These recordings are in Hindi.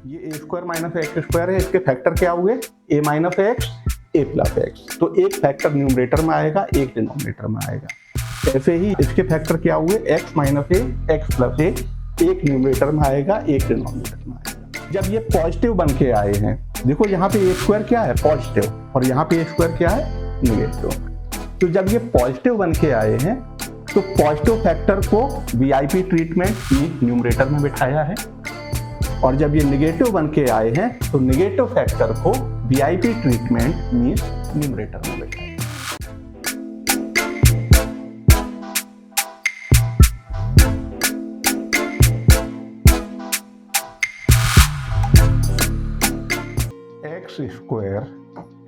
ये ए स्क्वायर माइनस एक्स स्क्वायर है, इसके फैक्टर क्या हुए ए माइनस एक्स ए प्लस एक्स, तो एक फैक्टर न्यूमरेटर में आएगा, एक डिनोमिनेटर में आएगा। ऐसे ही इसके फैक्टर क्या हुए एक्स माइनस ए एक्स प्लस ए, एक न्यूमरेटर में आएगा, एक डिनोमिनेटर में आएगा। जब ये पॉजिटिव बन के आए हैं, देखो यहाँ पे ए स्क्वायर क्या है पॉजिटिव और यहाँ पे ए स्क्वायर क्या है निगेटिव, तो जब ये पॉजिटिव बन के आए हैं तो पॉजिटिव फैक्टर को वीआईपी ट्रीटमेंट न्यूमरेटर में बिठाया है, और जब ये निगेटिव बन के आए हैं तो निगेटिव फैक्टर को वीआईपी ट्रीटमेंट मींस न्यूमरेटर में बिठाया। X square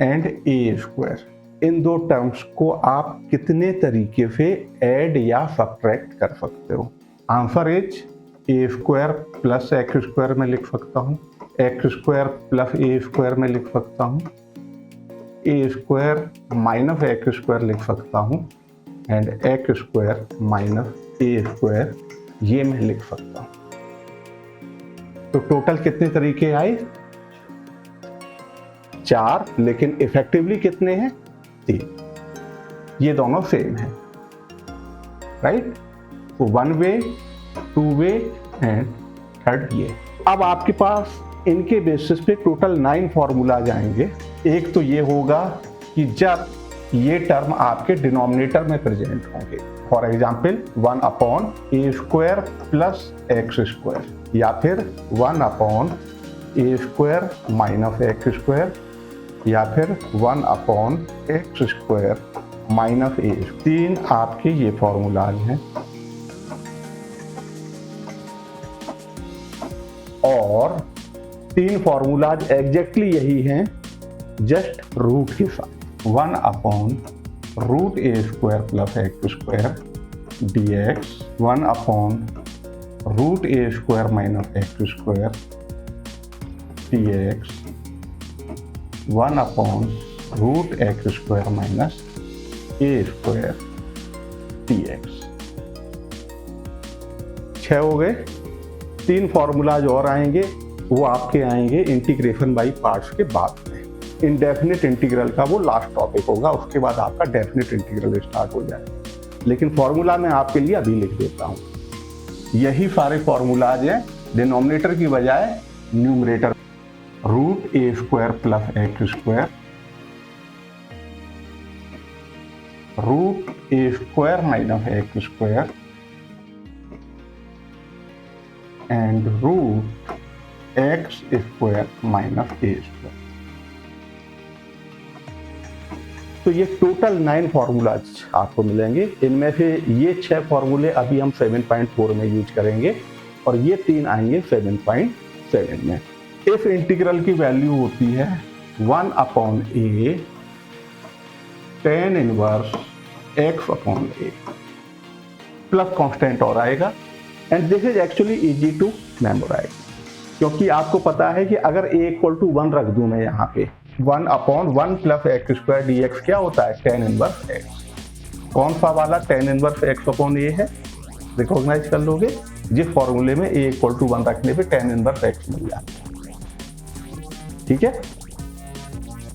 and a square, इन दो टर्म्स को आप कितने तरीके से ऐड या सब्ट्रैक्ट कर सकते हो? Answer is a square plus x square में लिख सकता हूँ, x square plus a square में लिख सकता हूँ, ए स्क्वायर माइनस एक्स स्क्वायर लिख सकता हूँ, and x square minus a square ये मैं लिख सकता हूँ। तो टोटल कितने तरीके आए? 4, लेकिन इफेक्टिवली कितने हैं? 3। ये दोनों सेम है, राइट? तो 1 वे, 2 वे एंड 3rd ये। अब आपके पास इनके बेसिस पे टोटल 9 फॉर्मूला जाएंगे। एक तो ये होगा कि जब ये टर्म आपके डिनोमिनेटर में प्रेजेंट होंगे, for example 1 upon A square plus x square, या फिर 1 अपॉन ए स्क्वायर माइनस एक्स स्क्वायर, या फिर 1 अपॉन एक्स स्क्वायर माइनस ए। 3 आपके ये फॉर्मूलाज हैं, और 3 फॉर्मूलाज एग्जैक्टली यही हैं, जस्ट रूट के साथ। 1 upon root a square plus x square d x, 1 upon root a square minus x square d x, 1 upon root x square minus a square d x. 6 हो गए। 3 फॉर्मूलाज और आएंगे, वो आपके आएंगे इंटीग्रेशन बाई पार्ट्स के बाद में। इनडेफिनिट इंटीग्रल का वो लास्ट टॉपिक होगा, उसके बाद आपका डेफिनिट इंटीग्रल स्टार्ट हो जाएगा। लेकिन फॉर्मूला मैं आपके लिए अभी लिख देता हूँ। यही सारे फॉर्मूलाज हैं, डिनोमिनेटर की बजाय numerator. Root a square plus x square, root a square minus x square, and root x square minus a square. तो ये टोटल 9 फॉर्मूलाज आपको मिलेंगे। इनमें से ये 6 फॉर्मूले अभी हम 7.4 में यूज करेंगे, और ये 3 आएंगे 7.7 में। इस इंटीग्रल की वैल्यू होती है 1 upon a tan inverse x upon a, plus constant और आएगा, and this is actually easy to memorise, क्योंकि आपको पता है कि अगर a इक्वल टू 1 रख दूं मैं यहाँ पे, 1 upon 1 plus x square d x क्या होता है? tan inverse x। कौन सा वाला tan इनवर्स x अपॉन ए है? रिकॉग्नाइज कर लोगे, जिस फॉर्मूले में a इक्वल टू 1 रखने पे tan इनवर्स x मिल जाता है। ठीक है,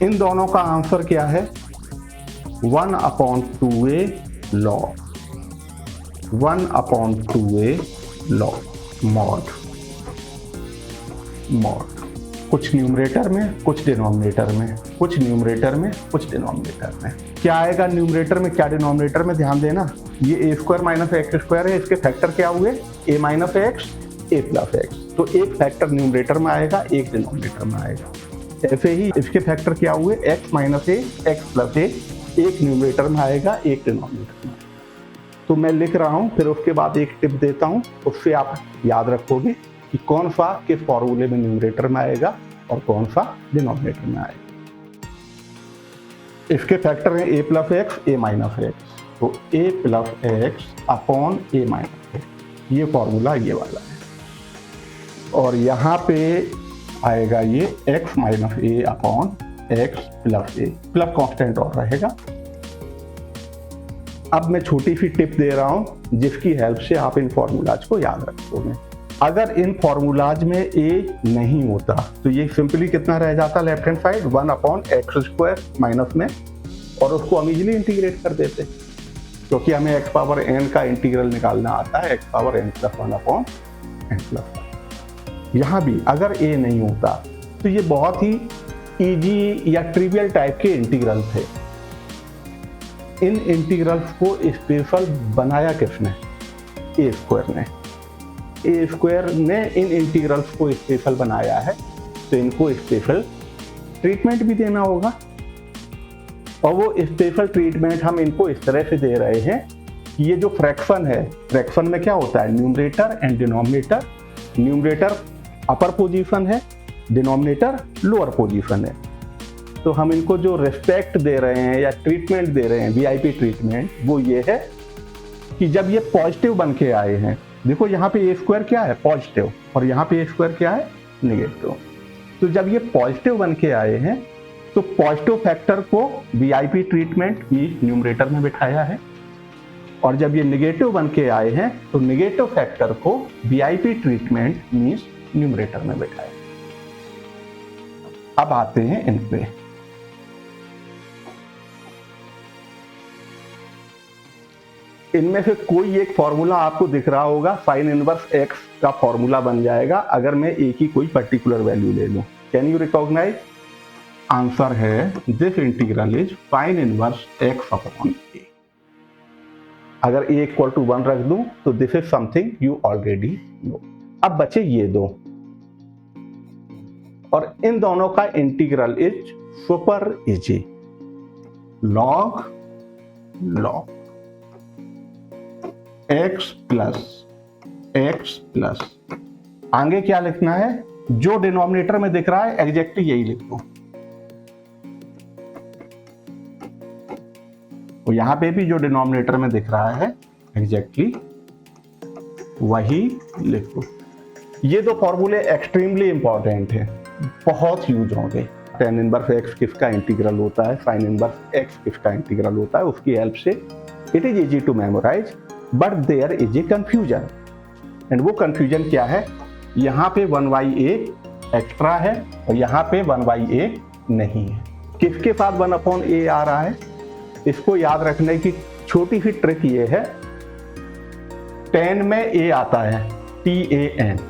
इन दोनों का आंसर क्या है? 1 upon 2a log, 1 upon 2a log mod. कुछ न्यूमरेटर में, कुछ डिनोमिनेटर में, कुछ न्यूमरेटर में, कुछ डिनोमिनेटर में। क्या आएगा न्यूमरेटर में, क्या डिनोमिनेटर में? ध्यान देना, ये ए स्क्वायर माइनस एक्स स्क्वायर है, इसके फैक्टर क्या हुए? ए माइनस एक्स ए प्लस एक्स, तो एक फैक्टर न्यूमरेटर में आएगा, एक डिनोमिनेटर में आएगा। ऐसे ही इसके फैक्टर क्या हुए? एक्स माइनस ए एक्स प्लस ए, एक न्यूमरेटर में आएगा, एक डिनोमिनेटर में। तो मैं लिख रहा हूं, फिर उसके बाद एक टिप देता हूं, उससे आप याद रखोगे कि कौन सा किस फॉर्मूले में न्यूमरेटर में आएगा और कौन सा डिनोमिनेटर में आएगा। इसके फैक्टर हैं ए प्लस एक्स ए माइनस एक्स, तो ए प्लस एक्स अपॉन ए माइनस एक्स, ये फॉर्मूला ये वाला है। और यहाँ पे आएगा ये x माइनस ए अपॉन एक्स प्लस ए, प्लस कांस्टेंट और रहेगा। अब मैं छोटी सी टिप दे रहा हूं जिसकी हेल्प से आप इन फॉर्मूलाज को याद रखोगे। अगर इन फॉर्मूलाज में ए नहीं होता तो ये सिंपली कितना रह जाता left hand side 1/x² minus में, और उसको हम इजीली इंटीग्रेट कर देते क्योंकि हमें x पावर n का इंटीग्रल निकालना आता है, x पावर n+1/n+1। यहाँ भी अगर a नहीं होता तो ये बहुत ही इजी या ट्रिवियल टाइप के इंटीग्रल थे। इन इंटीग्रल्स को स्पेशल बनाया किसने? ए स्क्वायर ने इन इंटीग्रल्स को स्पेशल बनाया है, तो इनको स्पेशल ट्रीटमेंट भी देना होगा। और वो स्पेशल ट्रीटमेंट हम इनको इस तरह से दे रहे हैं कि ये जो फ्रैक्शन है, फ्रैक्शन में क्या होता है? Numerator and denominator. Numerator upper position है, डिनोमिनेटर लोअर पोजीशन है। तो हम इनको जो रिस्पेक्ट दे रहे हैं या ट्रीटमेंट दे रहे हैं, वीआईपी ट्रीटमेंट, वो ये है कि जब ये पॉजिटिव बन के आए हैं, देखो यहाँ पे ए स्क्वायर क्या है? पॉजिटिव, और यहाँ पे ए स्क्वायर क्या है? निगेटिव। तो जब ये पॉजिटिव बन के आए हैं तो पॉजिटिव फैक्टर को वीआईपी ट्रीटमेंट की न्यूमरेटर में बिठाया है, और जब ये निगेटिव बन के आए हैं तो निगेटिव फैक्टर को वीआईपी ट्रीटमेंट मींस न्यूमरेटर में बिठाया। अब आते हैं इन पे। इनमें से कोई एक फॉर्मूला आपको दिख रहा होगा, साइन इनवर्स x का फॉर्मूला बन जाएगा अगर मैं a की कोई पर्टिकुलर वैल्यू ले लूं। Can you recognise? आंसर है this integral is sine inverse x/a। अगर a = 1 रख दूं तो this is something you already know. अब बचे ये दो, और इन दोनों का integral is super easy. log x plus आगे क्या लिखना है? जो डिनोमिनेटर में दिख रहा है एग्जैक्टली यही लिख दो। तो यहां पे भी जो डिनोमिनेटर में दिख रहा है एग्जैक्टली वही लिख दो। ये दो फॉर्मूले एक्सट्रीमली इंपॉर्टेंट है, बहुत यूज होंगे। tan इनवर्स x किसका इंटीग्रल होता है, sin इनवर्स x किसका इंटीग्रल होता है, उसकी हेल्प से it is easy to memorise, but there is a confusion. And वो कंफ्यूजन क्या है? यहाँ पे 1/a एक्स्ट्रा है और यहाँ पे 1/a नहीं है। किसके साथ 1/a आ रहा है? इसको याद रखने की छोटी सी ट्रिक ये है, tan में a आता है TAN,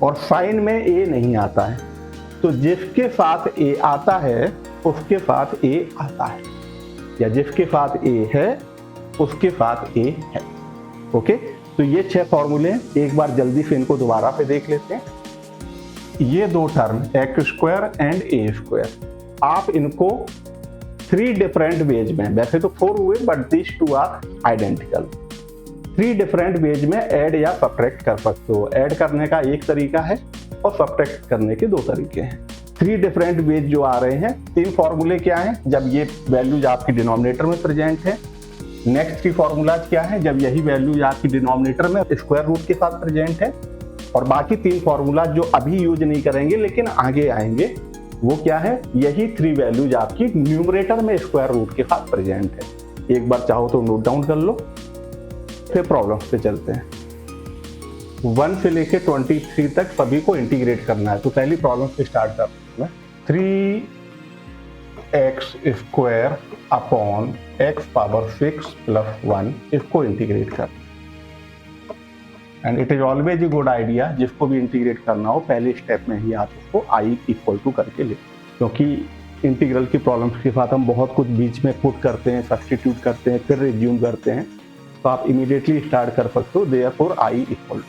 और sin में a नहीं आता है, तो जिसके साथ a आता है उसके साथ a आता है, या जिसके साथ a है उसके साथ a है। ओके, तो ये 6 फॉर्मूले, एक बार जल्दी से इनको दोबारा पे देख लेते हैं। ये दो टर्म x² एंड a², आप इनको 3 डिफरेंट वेज में, वैसे तो 4 हुए but this 2 are identical, 3 different ways में ऐड या सब्ट्रैक्ट कर सकते हो। ऐड करने का एक तरीका है और सब्ट्रैक्ट करने के 2 तरीके हैं। 3 डिफरेंट वेज जो आ रहे हैं, 3 फॉर्मूले क्या हैं? जब ये वैल्यूज आपकी डिनोमिनेटर में प्रेजेंट है। नेक्स्ट 3 फॉर्मूलाज क्या है? जब यही वैल्यूज आपकी डिनोमिनेटर में स्क्वायर रूट के साथ प्रेजेंट है। और बाकी 3 फॉर्मूलाज जो अभी यूज नहीं करेंगे लेकिन आगे आएंगे, वो क्या है? यही 3 वैल्यूज आपकी न्यूमरेटर में स्क्वायर रूट के साथ प्रेजेंट है। एक बार चाहो तो नोट डाउन कर लो, फिर प्रॉब्लम पे चलते हैं। 1 से लेके 23 तक सभी को इंटीग्रेट करना है, तो पहली प्रॉब्लम से स्टार्ट करते हैं। 3x² अपॉन x⁻6 + 1, इसको इंटीग्रेट कर। And it is always a good idea, जिसको भी इंटीग्रेट करना हो पहले स्टेप में ही आप उसको i = करके ले, क्योंककि इंटीग्रल की प्रॉब्लम्स के साथ हम बहुत कुछ बीच में पुट करते हैं, सब्स्टिट्यूट करते हैं, फिर रिज्यूम करते हैं, तो आप इमीडिएटली स्टार्ट कर सकते हो। देयरफॉर i =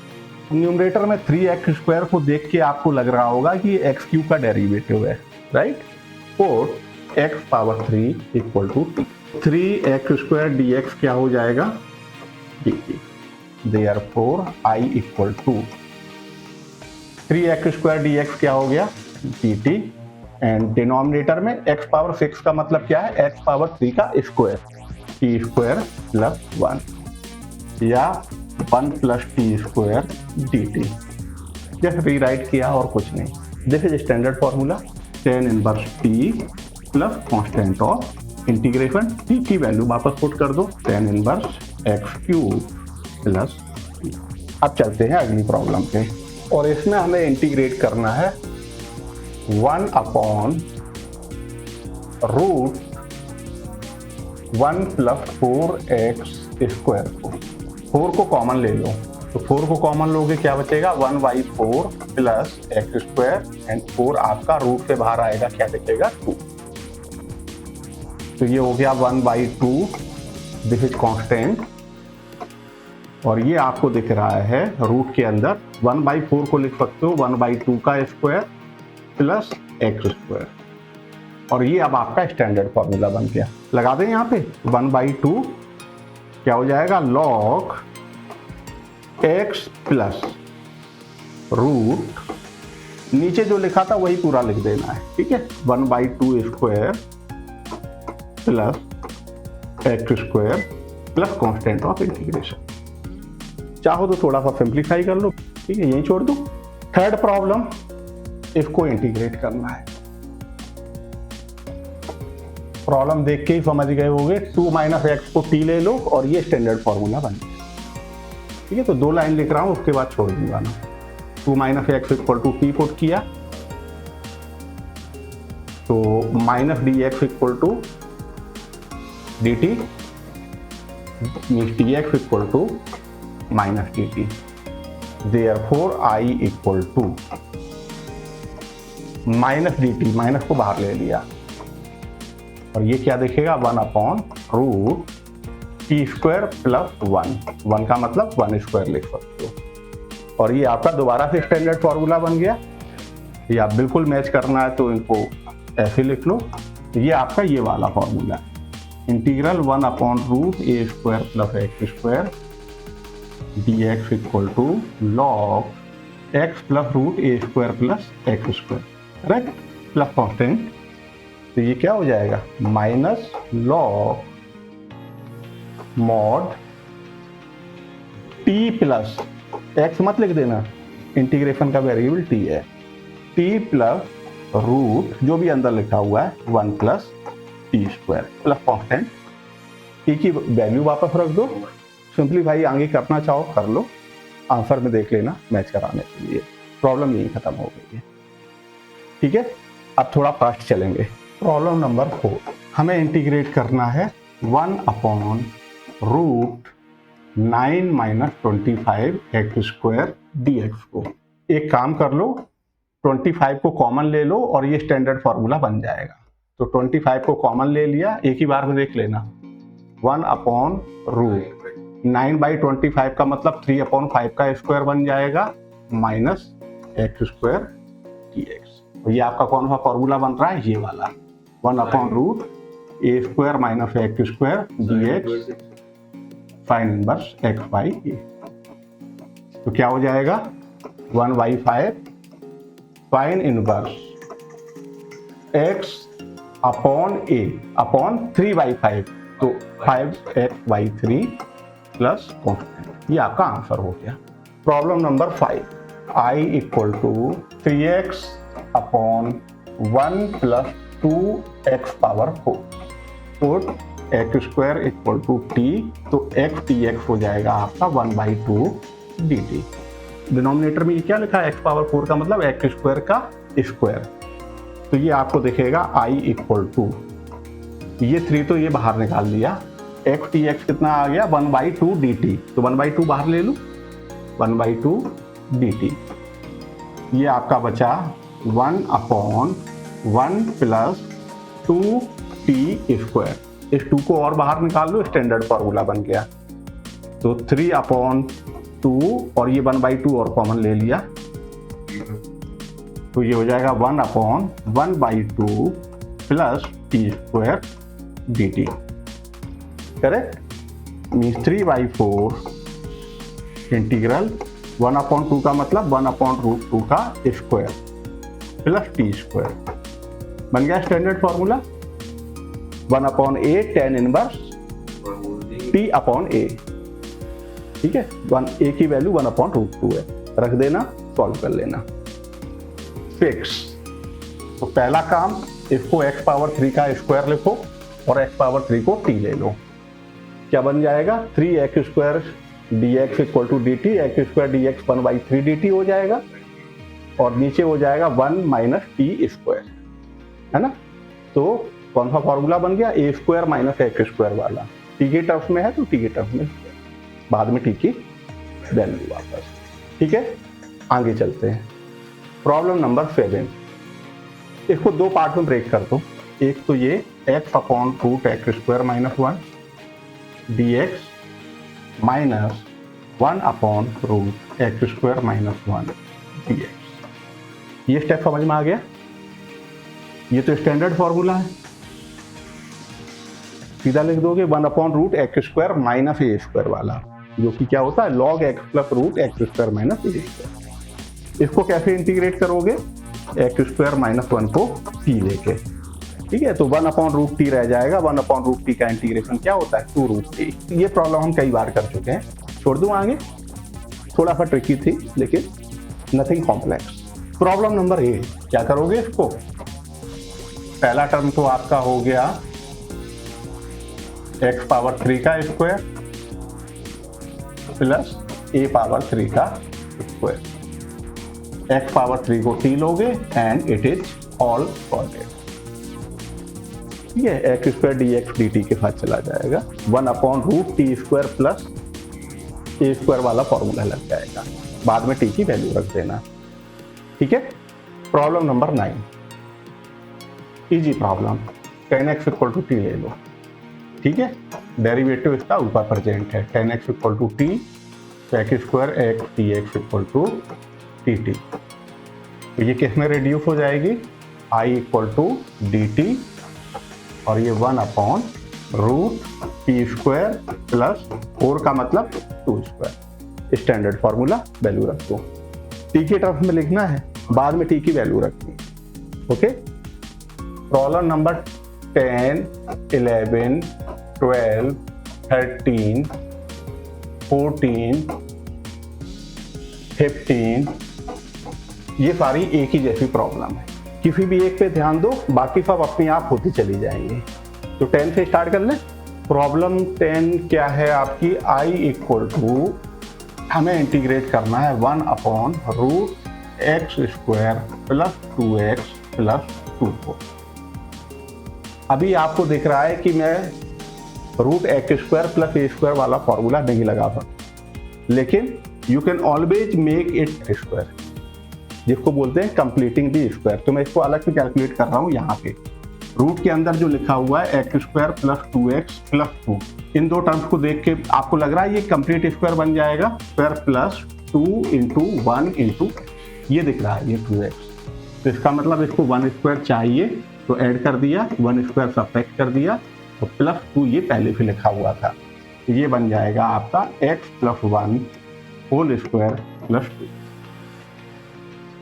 न्यूमरेटर में 3x² को देख के आपको लग रहा होगा कि x³ का डेरिवेटिव है, राइट? और x⁻3 = t। 3x² dx क्या हो जाएगा? dt। Therefore i = 3x² dx क्या हो गया? dt। एंड डिनोमिनेटर में x⁻6 का मतलब क्या है? x⁻3 का स्क्वायर, t² + 1 या 1 + t² dt। जस्ट रीराइट किया और कुछ नहीं। This is standard formula, tan inverse t plus constant of integration. t की वैल्यू वापस पुट कर दो, tan इनवर्स x³ + t। अब चलते हैं अगली प्रॉब्लम पे, और इसमें हमें इंटीग्रेट करना है 1 upon root 1 plus 4x square को। 4 को कॉमन ले लो, तो 4 को कॉमन लोगे क्या बचेगा 1/4 प्लस एक्स स्क्वायर, एंड 4 आपका रूट से बाहर आएगा, क्या बचेगा 2। तो ये हो गया 1/2, दिस इज कांस्टेंट, और ये आपको दिख रहा है रूट के अंदर 1/4 को लिख सकते हो 1/2 का स्क्वायर प्लस एक्स स्क्वायर, और ये अब आपका स्टैंडर्ड फॉर्मूला बन गया। लगा दें यहाँ पे 1/2 क्या हो जाएगा log x प्लस रूट, नीचे जो लिखा था वही पूरा लिख देना है, ठीक है, 1/2 square plus x square plus constant of integration. चाहो तो थोड़ा सा सिंप्लीफाई कर लो, ठीक है, यही छोड़ दो। थर्ड प्रॉब्लम, इसको इंटीग्रेट करना है। प्रॉब्लम देख के ही समझ गए होंगे, 2 - x को t ले लो और ये स्टैंडर्ड फॉर्मूला बन गया, ठीक है। तो 2 लाइन लिख रहा हूं, उसके बाद छोड़ दूंगा ना। 2 - x equal to t put किया, तो -dx equal to dt, means dx equal to -dt, therefore I equal to -dt, minus को बाहर ले लिया, और ये क्या दिखेगा 1 upon root t square plus 1 का मतलब 1 स्क्वायर लिख सकते हो, और ये आपका दोबारा से स्टैंडर्ड फॉर्मूला बन गया। ये आप बिल्कुल मैच करना है तो इनको ऐसे लिख लो, ये आपका ये वाला formula, integral 1 upon root a square plus x square dx equal to log x plus root a square plus x square, correct, plus constant. तो ये क्या हो जाएगा minus log mod t plus x मत लिख देना, इंटीग्रेशन का वेरिएबल t है, t प्लस रूट जो भी अंदर लिखा हुआ है 1 plus t square plus constant, t की वैल्यू वापस रख दो, सिंप्लीफाई आगे करना चाहो कर लो, आंसर में देख लेना मैच कराने के लिए। प्रॉब्लम यही खत्म हो गई है, ठीक है। अब थोड़ा फास्ट चलेंगे। प्रॉब्लम नंबर 4, हमें इंटीग्रेट करना है 1 upon root 9 - 25 x square dx को। एक काम कर लो, 25 को कॉमन ले लो और ये स्टैंडर्ड फॉर्मूला बन जाएगा। तो 25 को कॉमन ले लिया, एक ही बार में देख लेना, 1 अपॉन रूट 9/25 का मतलब 3/5 का स्क्वायर बन जाएगा माइनस एक्स स्क्वायर dx। ये आपका कौन सा फॉर्मूला बन रहा है, ये वाला 1 upon root a square minus x square dx sine inverse x by a. तो क्या हो जाएगा 1/5 sine inverse x upon a upon 3/5, तो 5x/3 प्लस कांस्टेंट। ये आपका आंसर हो गया। प्रॉब्लम नंबर 5, I इक्वल टू 3x upon 1 plus 2x power 4, put x square equal to t, तो x dx हो जाएगा आपका 1/2 dt। डिनोमिनेटर में ये क्या लिखा है, x पावर 4 का मतलब एक्स स्क्वायर का स्क्वायर, तो ये आपको दिखेगा I इक्वल टू, ये 3 तो ये बाहर निकाल लिया, x dx कितना आ गया 1/2 dt, तो 1/2 बाहर ले लो, 1/2 dt। ये आपका बचा 1 अपॉन 1 प्लस 2t स्क्वायर, इस 2 को और बाहर निकाल लो, स्टैंडर्ड फॉर्मूला बन गया, तो 3/2 और ये 1/2 और कॉमन ले लिया, तो ये हो जाएगा 1 upon 1/2 plus t square dt, correct, means 3/4 integral 1/2 का मतलब 1/√2 का स्क्वायर प्लस टी स्क्वायर, बन गया standard formula 1/a tan inverse t upon a, ठीक है। a की वैल्यू 1/√2 है, रख देना, सॉल्व कर लेना, फिक्स। तो पहला काम, इसको x पावर 3 का स्क्वायर लिखो और x पावर 3 को t ले लो, क्या बन जाएगा 3x square dx equal to dt, x square dx 1/3 dt हो जाएगा और नीचे हो जाएगा 1 माइनस टी स्क्वायर, है ना। तो कौन सा फॉर्मूला बन गया, ए स्क्वायर माइनस एक्स स्क्वायर वाला, टी के टर्म्स में है तो टी के टर्म्स में, बाद में टी की वैल्यू वापस। ठीक है, आगे चलते हैं। प्रॉब्लम नंबर 7, इसको दो पार्ट में ब्रेक कर दो। एक तो ये x upon root x square minus 1 dx minus 1 upon root x square minus 1 dx। ये स्टेप समझ में आ गया। ये तो स्टैंडर्ड फॉर्मूला है, सीधा लिख दोगे 1 upon root x square minus a square वाला, जो कि क्या होता है log x plus root x square minus a square. इसको कैसे इंटीग्रेट करोगे, एक्स स्क्वायर माइनस 1 को टी लेके, ठीक है। तो 1 अपॉन रूट टी रह जाएगा, 1 अपॉन रूट टी का इंटीग्रेशन क्या होता है 2 रूट टी। ये प्रॉब्लम हम कई बार कर चुके हैं, छोड़ दूं आगे, थोड़ा सा ट्रिकी थी लेकिन नथिंग कॉम्प्लेक्स। प्रॉब्लम नंबर 8, क्या करोगे इसको, पहला टर्म तो आपका हो गया x पावर 3 का स्क्वायर प्लस a पावर 3 का स्क्वायर, x पावर 3 को t लोगे and it is all sorted. ठीक है, x square d x d t के साथ चला जाएगा, 1 upon root t square plus a square वाला फॉर्मूला लग जाएगा, बाद में टी की वैल्यू रख देना। ठीक है, problem number 9, easy problem, tan x equal to t ले लो। ठीक है, डेरिवेटिव इसका ऊपर प्रेजेंट है, tan x equal to t, sec square x t x equal to t t. तो ये किस में रिड्यूस हो जाएगी, i equal to d t और ये 1 upon root t square plus 4 का मतलब 2 स्क्वायर। स्टैंडर्ड फॉर्मूला, वैल्यू रख दो, टी के टर्म्स में लिखना है, बाद में टी की वैल्यू रखनी। ओके, प्रॉब्लम नंबर 10, 11, 12, 13, 14, 15, ये सारी एक ही जैसी प्रॉब्लम है, किसी भी एक पे ध्यान दो, बाकी सब अपने आप होती चली जाएंगी। तो 10 से स्टार्ट कर लें। प्रॉब्लम 10 क्या है आपकी, i इक्वल टू, हमें इंटीग्रेट करना है 1 upon root x square plus 2x plus 2। अभी आपको दिख रहा है कि मैं root x square plus a square वाला फॉर्मूला नहीं लगा सकता, लेकिन you can always make it square, जिसको बोलते हैं कंप्लीटिंग दी स्क्वायर। तो मैं इसको अलग से कैलकुलेट कर रहा हूँ। यहाँ पे रूट के अंदर जो लिखा हुआ है x square plus 2x plus 2, इन दो टर्म्स को देख के आपको लग रहा है ये कंप्लीट स्क्वायर बन जाएगा, स्क्वायर प्लस 2 इंटू 1 इंटू ये दिख रहा है ये 2x। तो इसका मतलब इसको 1 स्क्वायर चाहिए, तो ऐड कर दिया, 1 स्क्वायर सब्ट्रैक्ट कर दिया, तो प्लस 2 ये पहले से लिखा हुआ था, तो ये बन जाएगा आपका x plus 1 whole square plus 2।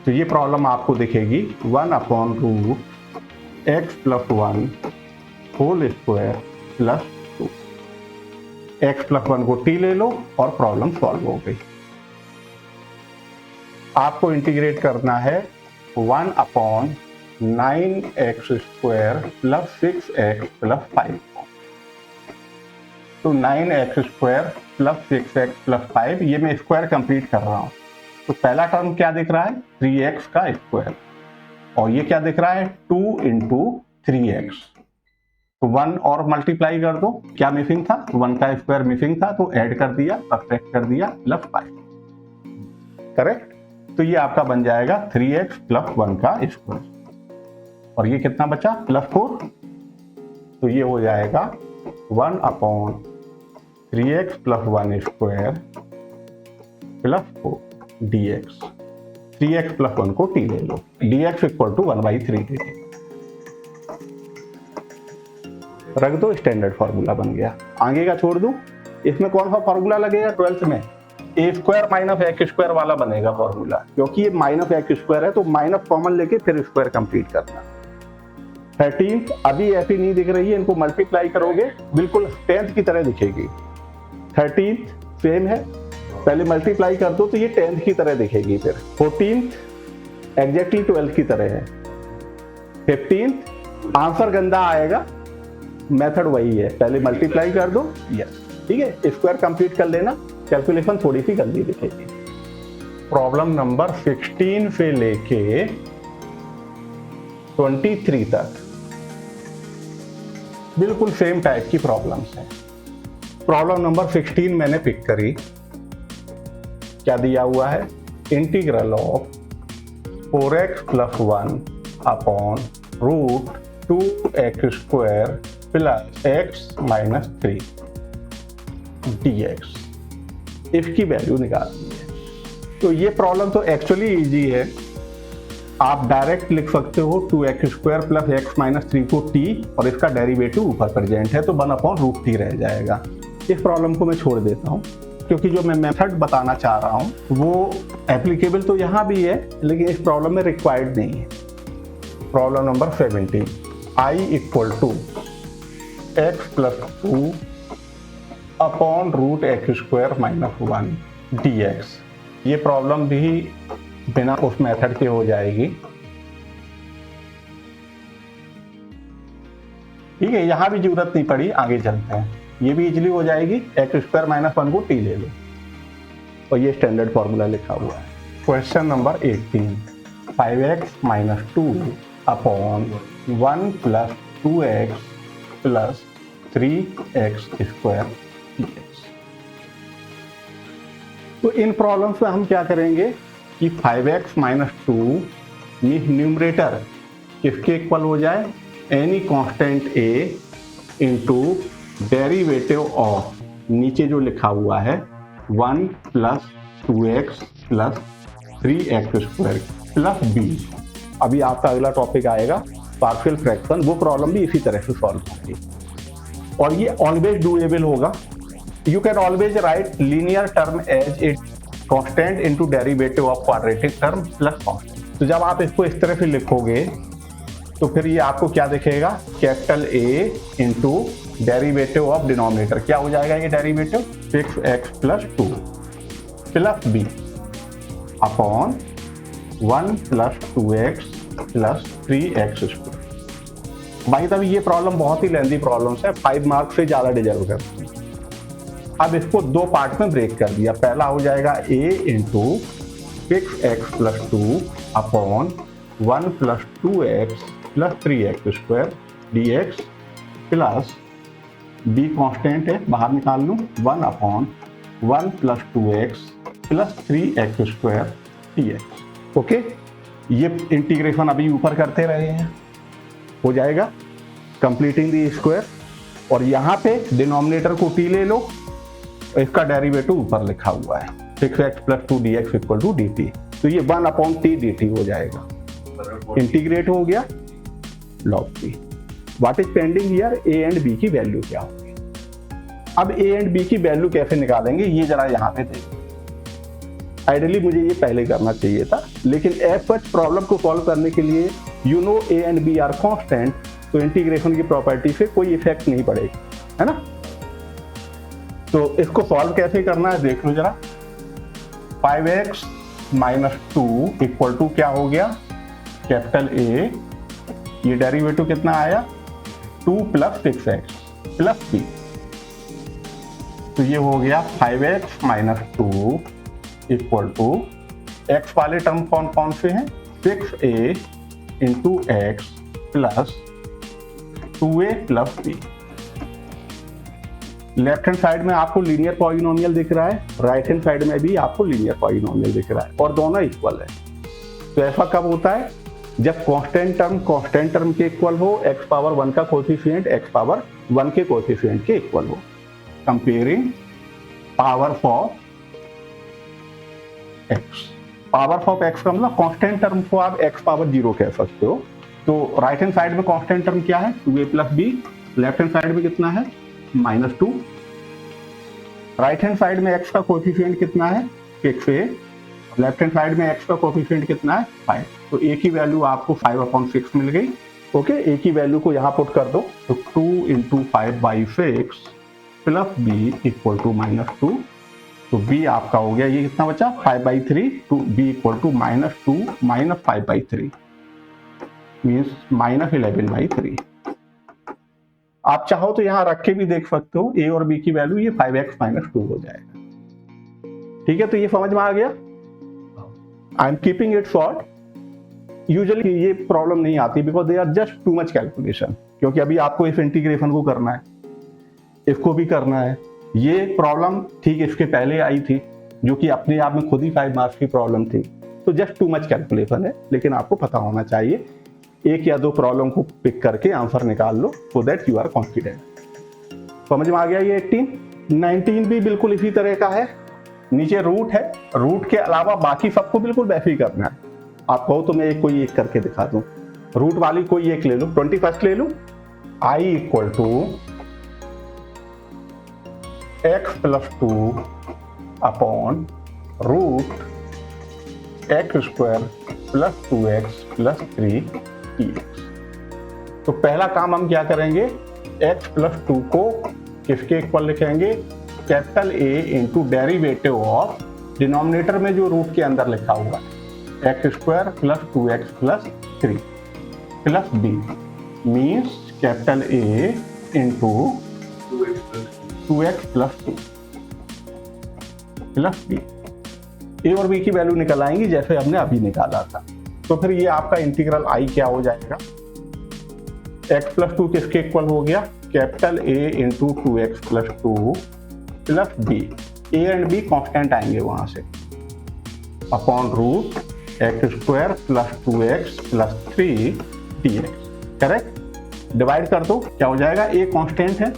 तो ये प्रॉब्लम आपको दिखेगी 1 upon root x plus 1 whole square plus 2। X plus 1 को टी ले लो और प्रॉब्लम सॉल्व हो गई। आपको इंटीग्रेट करना है 1 upon 9x square plus 6x plus 5। तो 9x square plus 6x plus 5, ये मैं स्क्वायर कंप्लीट कर रहा हूँ। तो पहला टर्म क्या दिख रहा है 3x का स्क्वायर, और ये क्या दिख रहा है 2 इंटू 3x। तो 1 और मल्टीप्लाई कर दो, क्या मिसिंग था 1 का स्क्वायर मिसिंग था, तो ऐड कर दिया, सब्ट्रैक्ट कर दिया, प्लस 5। करेक्ट, तो ये आपका बन जाएगा 3x प्लस 1 का स्क्वायर, और ये कितना बचा प्लस 4। तो ये हो जाएगा 1 upon 3x plus 1 square plus 4 dx। 3x plus 1 को t ले लो, dx इक्वल टू 1/3 dt रख दो, स्टैंडर्ड फॉर्मूला बन गया। आगे का छोड़ दूं, इसमें कौन सा फॉर्मूला लगेगा 12th में, ए स्क्वायर माइनस एक्स स्क्वायर वाला बनेगा फॉर्मूला, क्योंकि ये माइनस एक्स स्क्वायर है, तो माइनस कॉमन लेके फिर स्क्वायर कंप्लीट करना। 13th अभी ऐसी नहीं दिख रही है, इनको मल्टीप्लाई करोगे बिल्कुल 10th की तरह दिखेगी। 13th सेम है, पहले मल्टीप्लाई कर दो तो ये 10th की तरह दिखेगी। फिर 14th एग्जैक्टली 12th की तरह है। 15th आंसर गंदा आएगा, मेथड वही है, पहले मल्टीप्लाई कर दो, यस ठीक है, स्क्वायर कंप्लीट कर लेना, कैलकुलेशन थोड़ी सी गंदी दिखेगी। प्रॉब्लम नंबर 16 से लेके 23 तक बिल्कुल सेम टाइप की प्रॉब्लम्स हैं। प्रॉब्लम नंबर 16 मैंने पिक करी। क्या दिया हुआ है? इंटीग्रल ऑफ 4x + 1 अपॉन रूट 2x² प्लस x - 3 dx, इसकी वैल्यू निकालनी है। तो ये प्रॉब्लम तो एक्चुअली इजी है। आप डायरेक्ट लिख सकते हो 2x² प्लस x - 3 को t और इसका डेरिवेटिव ऊपर प्रेजेंट है तो 1/√t रह जाएगा। इस प्रॉब्लम को मैं छोड़ देता हूँ क्योंकि जो मैं मेथड बताना चाह रहा हूँ वो एप्लीकेबल तो यहाँ भी है लेकिन इस प्रॉब्लम में रिक्वायर्ड नहीं है। Problem number 17, i = x + 2 upon रूट x² - 1 dx। ये प्रॉब्लम भी बिना उस मेथड के हो जाएगी। ठीक है, यहां भी जरूरत नहीं पड़ी, आगे चलते हैं। ये भी इजीली हो जाएगी। x² - 1 को t ले लो और ये स्टैंडर्ड फॉर्मूला लिखा हुआ है। Question number 18, 5x - 2 upon 1 + 2x plus 3x² dx। तो इन प्रॉब्लम्स में हम क्या करेंगे कि 5x - 2 ये न्यूमरेटर किसके इक्वल हो जाए? Any constant a into derivative of, नीचे जो लिखा हुआ है 1 + 2x plus 3x² plus b। अभी आपका अगला टॉपिक आएगा पार्शियल फ्रैक्शन, वो प्रॉब्लम भी इसी तरह से सॉल्व होगी और ये ऑलवेज डूएबल होगा। You can always write linear term as a constant into derivative of quadratic term plus constant। तो जब आप इसको इस तरह से लिखोगे तो फिर ये आपको क्या दिखेगा? Capital A into derivative of denominator, क्या हो जाएगा ये derivative? 6x + 2 plus b upon 1 + 2x plus 3x²। भाई तब ये प्रॉब्लम बहुत ही लेंथी प्रॉब्लम है, 5 मार्क्स से ज्यादा डिजर्व करती है। अब इसको दो पार्ट में ब्रेक कर दिया। पहला हो जाएगा a into 6x + 2 upon 1 + 2x plus 3x² dx plus b constant है, बाहर निकाल लूँ, 1 upon 1 + 2x plus 3x² dx। Okay, ये इंटीग्रेशन अभी ऊपर करते रहे हैं, हो जाएगा कंप्लीटिंग द स्क्वायर। और यहाँ पे डिनोमिनेटर को t ले लो, इसका डेरिवेटिव ऊपर लिखा हुआ है 6x + 2 dx = dt। तो ये 1/t dt हो जाएगा, इंटीग्रेट हो गया log p। What is pending here? a and b की वैल्यू क्या होगी? अब a एंड b की वैल्यू कैसे निकालेंगे ये जरा यहाँ पे देखिए। आइडियली मुझे ये पहले करना चाहिए था लेकिन एज सच प्रॉब्लम को सॉल्व करने के लिए you know a and b are constant, तो इंटीग्रेशन की प्रॉपर्टी से कोई इफेक्ट नहीं पड़ेगा, है ना। तो इसको सॉल्व कैसे करना है देख लो जरा। 5x - 2 = क्या हो गया? कैपिटल A, ये डेरिवेटिव कितना आया? 2 + 6x प्लस b। तो ये हो गया 5x - 2 = x वाले टर्म कौन कौन से हैं? 6a into x plus 2a plus b। Left hand side में आपको लीनियर पॉलिनोमियल दिख रहा है, राइट हैंड साइड में भी आपको लीनियर पॉलिनोमियल दिख रहा है और दोनों इक्वल है। तो ऐसा कब होता है? जब कांस्टेंट टर्म के इक्वल हो, x⁻1 का कोएफिशिएंट x⁻1 के कोएफिशिएंट के इक्वल हो। Comparing powers of x। Powers of x का मतलब कांस्टेंट टर्म को आप x⁻0 कह सकते हो। तो राइट हैंड साइड में कांस्टेंट टर्म क्या है? 2a + b। Left hand side में कितना है? -2। राइट हैंड साइड में x का कोएफिशिएंट कितना है? 6a। लेफ्ट हैंड साइड में x का कोएफिशिएंट कितना है? 5। तो a की वैल्यू आपको 5/6 मिल गई। ओके, a की वैल्यू को यहाँ पुट कर दो तो 2 × 5/6 प्लस b = -2। तो b आपका हो गया, ये कितना बचा? 5/3। तो b = -2 - 5/3 मीन्स -11/3। आप चाहो तो यहाँ रख के भी देख सकते हो, a और b की वैल्यू ये 5x - 2 हो जाएगा। ठीक है, तो ये समझ में आ गया। I am keeping it short. Usually ये प्रॉब्लम नहीं आती because they are just too much calculation, क्योंकि अभी आपको इस इंटीग्रेशन को करना है, इसको भी करना है। ये प्रॉब्लम ठीक इसके पहले आई थी, जो कि अपने आप में खुद ही 5 मार्क्स की प्रॉब्लम थी। तो जस्ट टू मच कैलकुलेशन है, लेकिन आपको पता होना चाहिए। एक या दो प्रॉब्लम को पिक करके आंसर निकाल लो, so that you are confident. समझ में आ गया ये 18। 19 भी बिल्कुल इसी तरह का है। नीचे रूट है, रूट के अलावा बाकी सबको बिल्कुल वैसे ही करना है। आप कहो तो मैं कोई एक करके दिखा दूं। रूट वाली कोई एक ले लो, 21 ले लूं। I equal to x plus 2 upon root x square plus 2x plus 3dx। तो पहला काम हम क्या करेंगे, x प्लस 2 को किसके इक्वल लिखेंगे, capital A into derivative of denominator में जो रूट के अंदर लिखा हुआ है, x square plus 2x plus 3 plus b means capital A into 2x plus 2 plus b। a और b की वैल्यू निकल आएंगी जैसे हमने अभी निकाला था। तो फिर ये आपका इंटीग्रल I क्या हो जाएगा, x प्लस 2 किसके इक्वल हो गया, capital A into 2x plus 2 plus b। a and b constant आएंगे वहां से, upon root x square plus 2x plus 3dx। Correct. Divide कर दो, क्या हो जाएगा, a कांस्टेंट है,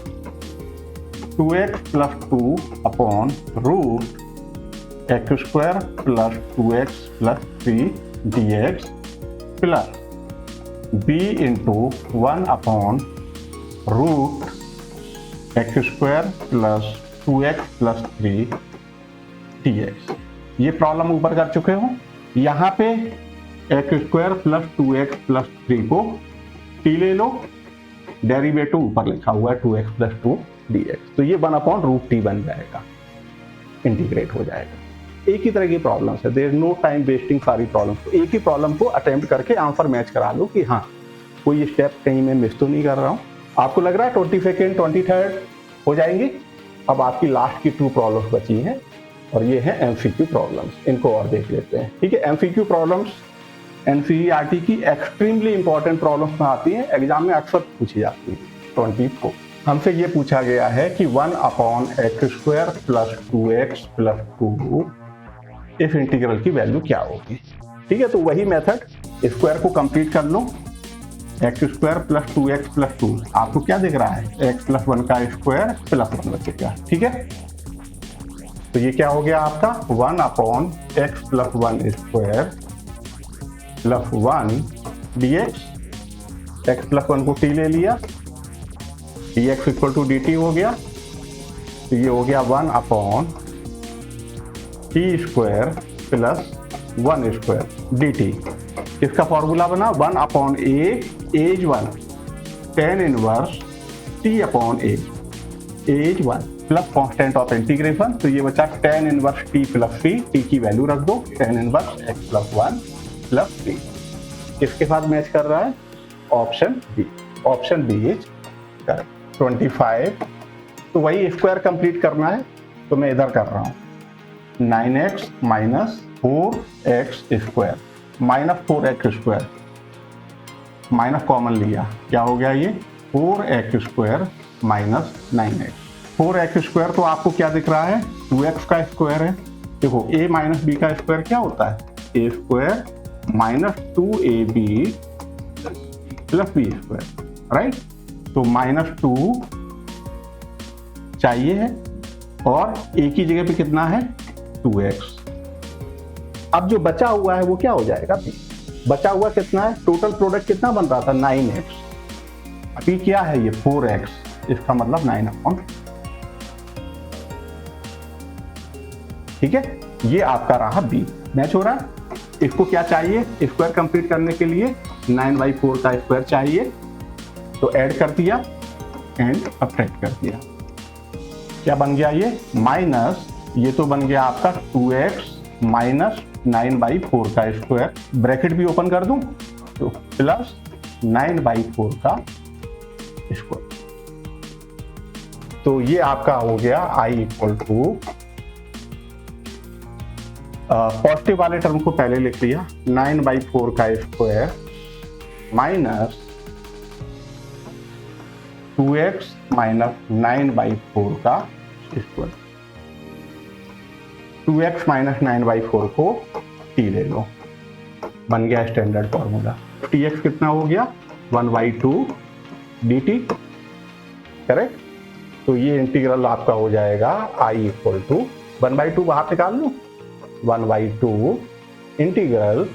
2x plus 2 upon root x square plus 2x plus 3dx plus b into 1 upon root x square plus 2x plus 3dx। ये प्रॉब्लम ऊपर कर चुके हो। यहाँ पे x square plus 2x plus 3 को t ले लो, डेरिवेटिव ऊपर लिखा हुआ है 2x प्लस 2dx। तो ये 1 अपॉन रूट t बन जाएगा, इंटीग्रेट हो जाएगा। एक ही तरह की प्रॉब्लम्स है, there is no time wasting सारी प्रॉब्लम्स। तो एक ही प्रॉब्लम को अटेम्प्ट करके आंसर मैच करा लो कि हाँ कोई स्टेप कहीं मैं मिस तो नहीं कर रहा हूँ। आपको लग रहा है 22nd 23rd हो जाएंगी। अब आपकी लास्ट की 2 प्रॉब्लम्स बची हैं और ये है एमसीक्यू प्रॉब्लम्स। इनको और देख लेते हैं। ठीक है, एमसीक्यू प्रॉब्लम्स एनसीईआरटी की एक्सट्रीमली इंपॉर्टेंट प्रॉब्लम्स में आती हैं, एग्जाम में अक्सर पूछी जाती है। 24 हमसे ये पूछा गया है कि 1 upon x square plus 2x plus 2 इस इंटीग्रल की वैल्यू क्या होगी। ठीक है, तो वही मेथड, स्क्वायर को कंप्लीट कर लो, x square plus 2x plus 2। आपको क्या दिख रहा है, x प्लस 1 का स्क्वायर प्लस 1 बचेगा। ठीक है, तो ये क्या हो गया आपका 1 upon x plus 1 square plus 1 dx। X plus 1 को t ले लिया, dx इक्वल टू dt हो गया। तो ये हो गया 1 upon t square plus 1 square dt। इसका फॉर्मूला बना 1 upon a as 1 tan inverse t upon a as 1 plus constant of integration. तो ये बचा tan inverse t plus c, t की वैल्यू रख दो, tan inverse x plus 1 plus 3। किसके साथ मैच कर रहा है, option B. Option B is correct. 25 तो वही स्क्वायर कंप्लीट करना है, तो मैं इधर कर रहा हूँ 9x minus 4x square minus 4x square, minus common लिया, क्या हो गया ये 4x square minus 9x। 4x square तो आपको क्या दिख रहा है, 2x का स्क्वायर है। देखो a माइनस बी का स्क्वायर क्या होता है, a square minus 2ab plus B square, right. तो माइनस 2 चाहिए है और a की जगह पे कितना है 2x। अब जो बचा हुआ है वो क्या हो जाएगा, b। बचा हुआ कितना है, टोटल प्रोडक्ट कितना बन रहा था 9x, अभी क्या है ये 4x, इसका मतलब 9 अपॉन। ठीक है, ये आपका रहा b। मैच हो रहा है। इसको क्या चाहिए, स्क्वायर कंप्लीट करने के लिए 9/4 का स्क्वायर चाहिए, तो ऐड कर दिया एंड सब्ट्रैक्ट कर दिया। क्या बन गया ये माइनस, ये तो बन गया आपका 2x माइनस 9/4 का स्क्वायर, ब्रैकेट भी ओपन कर दूं तो प्लस 9/4 का स्क्वायर। तो ये आपका हो गया i इक्वल टू पॉजिटिव वाले टर्म को पहले लिख लिया, 9/4 का स्क्वायर माइनस 2x माइनस 9/4 का स्क्वायर। 2x माइनस 9/4 को t ले लो, बन गया स्टैंडर्ड फॉर्मूला। tx कितना हो गया 1/2 dt, करेक्ट। तो ये इंटीग्रल आपका हो जाएगा I इक्वल टू 1/2 बाहर निकाल लो, 1/2 इंटीग्रल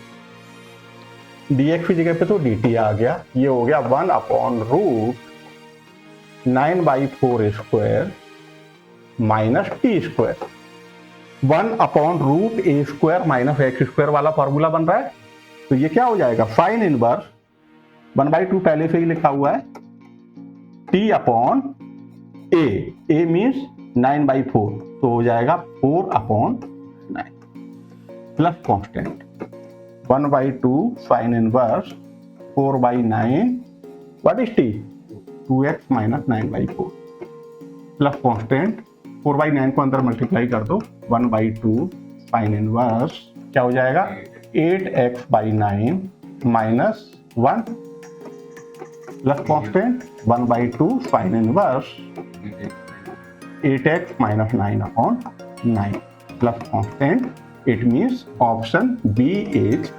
dx की जगह पे तो dt आ गया, ये हो गया 1/√9/4 square minus T square. 1/√a square minus x square वाला फॉर्मूला बन रहा है। तो ये क्या हो जाएगा, साइन इनवर्स 1/2 पहले से ही लिखा हुआ है, t/a, a मीन्स 9/4, तो हो जाएगा 4/9 plus constant 1/2 sine inverse 4/9, what is t, 2x minus 9/4 plus constant 4/9 को अंदर मल्टीप्लाई कर दो, 1/2 साइन इनवर्स क्या हो जाएगा 8x/9 minus 1 plus constant 1/2 sine inverse 8x minus 9/9 plus constant. It means option B is